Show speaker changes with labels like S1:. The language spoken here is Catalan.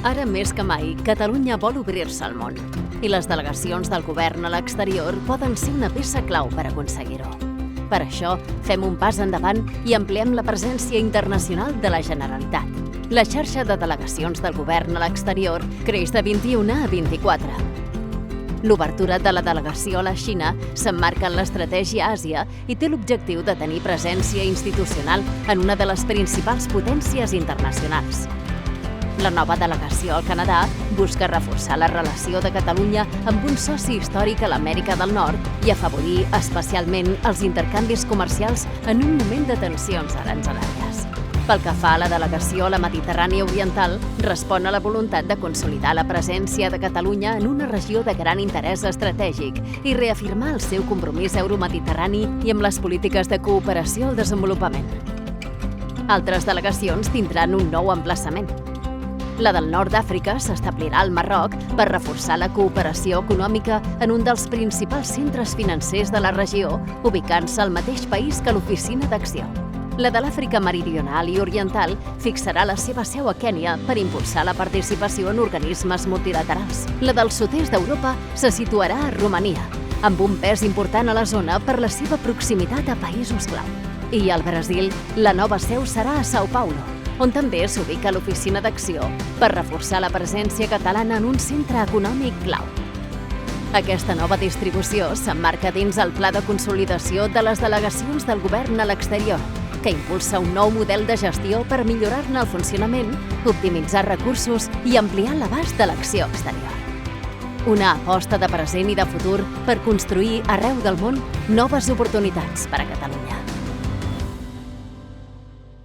S1: Ara més que mai, Catalunya vol obrir-se al món i les delegacions del govern a l'exterior poden ser una peça clau per aconseguir-ho. Per això, fem un pas endavant i ampliem la presència internacional de la Generalitat. La xarxa de delegacions del govern a l'exterior creix de 21 a 24. L'obertura de la delegació a la Xina s'emmarca en l'estratègia Àsia i té l'objectiu de tenir presència institucional en una de les principals potències internacionals. La nova delegació al Canadà busca reforçar la relació de Catalunya amb un soci històric a l'Amèrica del Nord i afavorir especialment els intercanvis comercials en un moment de tensions aranzelàries. Pel que fa a la delegació a la Mediterrània Oriental, respon a la voluntat de consolidar la presència de Catalunya en una regió de gran interès estratègic i reafirmar el seu compromís euromediterrani i amb les polítiques de cooperació al desenvolupament. Altres delegacions tindran un nou emplaçament. La del nord d'Àfrica s'establirà al Marroc per reforçar la cooperació econòmica en un dels principals centres financers de la regió, ubicant-se al mateix país que l'Oficina d'Acció. La de l'Àfrica Meridional i Oriental fixarà la seva seu a Kènia per impulsar la participació en organismes multilaterals. La del sud-est d'Europa se situarà a Romania, amb un pes important a la zona per la seva proximitat a països clau. I al Brasil, la nova seu serà a São Paulo, on també s'ubica l'Oficina d'Acció per reforçar la presència catalana en un centre econòmic clau. Aquesta nova distribució s'emmarca dins el Pla de Consolidació de les delegacions del govern a l'exterior, que impulsa un nou model de gestió per millorar-ne el funcionament, optimitzar recursos i ampliar l'abast de l'acció exterior. Una aposta de present i de futur per construir arreu del món noves oportunitats per a Catalunya.